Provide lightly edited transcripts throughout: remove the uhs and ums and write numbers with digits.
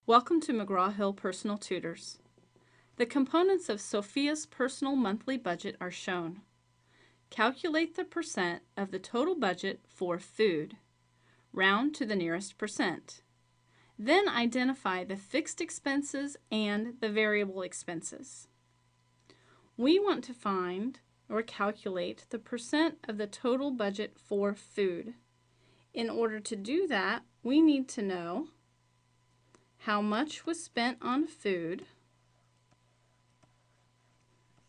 Welcome to McGraw-Hill Personal Tutors. The components of Sophia's personal monthly budget are shown. Calculate the percent of the total budget for food. Round to the nearest percent. Then identify the fixed expenses and the variable expenses. We want to find or calculate the percent of the total budget for food. In order to do that, we need to know how much was spent on food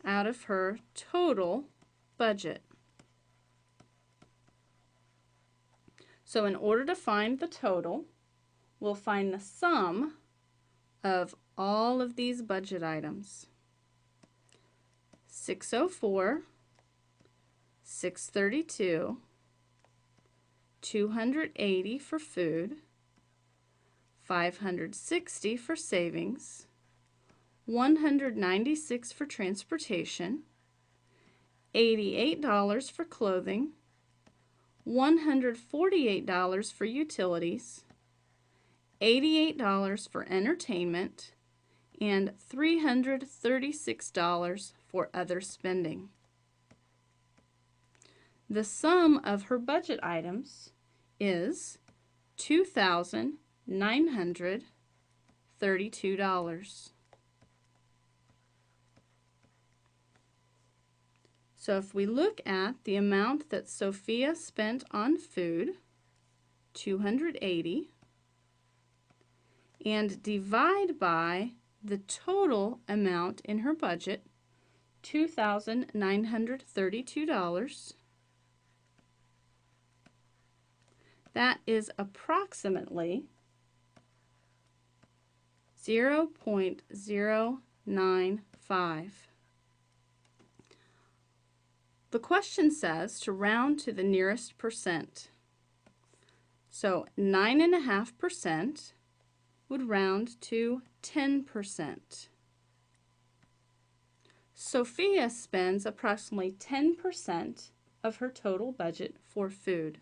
out of her total budget. So in order to find the total, we'll find the sum of all of these budget items. 604, 632, 280 for food, 560 for savings, 196 for transportation, $88 for clothing, $148 for utilities, $88 for entertainment, and $336 for other spending. The sum of her budget items is $2,932. So if we look at the amount that Sophia spent on food, 280, and divide by the total amount in her budget, $2,932, that is approximately 0.095. The question says to round to the nearest percent. So 9.5% would round to 10%. Sophia spends approximately 10% of her total budget for food.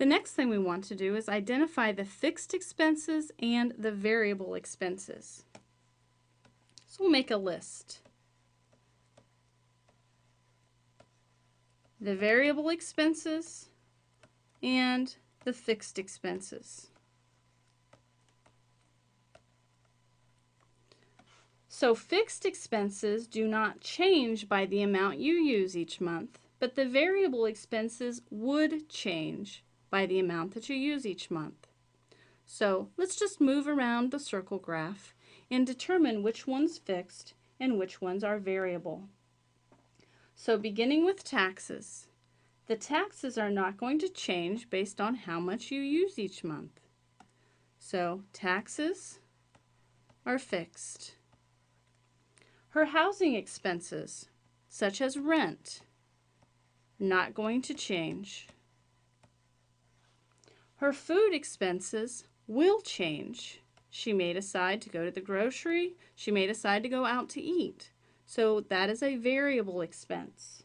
The next thing we want to do is identify the fixed expenses and the variable expenses. So we'll make a list. The variable expenses and the fixed expenses. So fixed expenses do not change by the amount you use each month, but the variable expenses would change by the amount that you use each month. So let's just move around the circle graph and determine which one's fixed and which ones are variable. So beginning with taxes, the taxes are not going to change based on how much you use each month. So taxes are fixed. Her housing expenses, such as rent, not going to change. Her food expenses will change. She may decide to go to the grocery. She may decide to go out to eat. So that is a variable expense.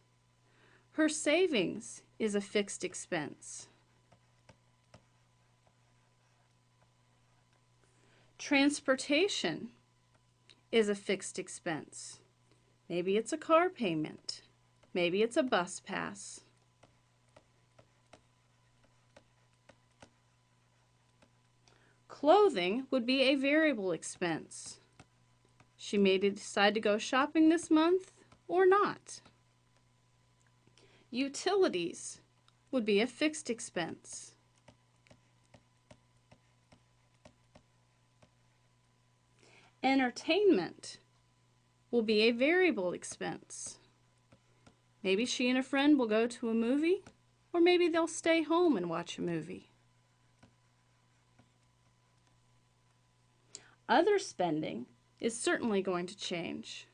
Her savings is a fixed expense. Transportation is a fixed expense. Maybe it's a car payment. Maybe it's a bus pass. Clothing would be a variable expense. She may decide to go shopping this month or not. Utilities would be a fixed expense. Entertainment will be a variable expense. Maybe she and a friend will go to a movie, or maybe they'll stay home and watch a movie. Other spending is certainly going to change.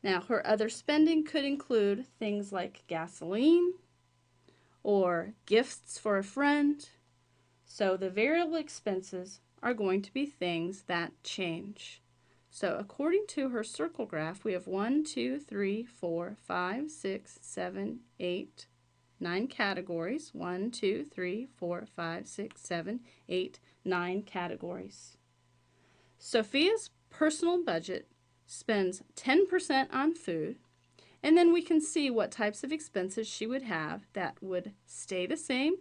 Now, her other spending could include things like gasoline, or gifts for a friend. So the variable expenses are going to be things that change. So according to her circle graph, we have 1, 2, 3, 4, 5, 6, 7, 8, 9 categories. 1, 2, 3, 4, 5, 6, 7, 8, 9 categories. Sophia's personal budget spends 10% on food, and then we can see what types of expenses she would have that would stay the same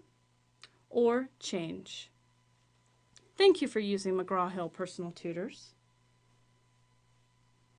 or change. Thank you for using McGraw-Hill Personal Tutors.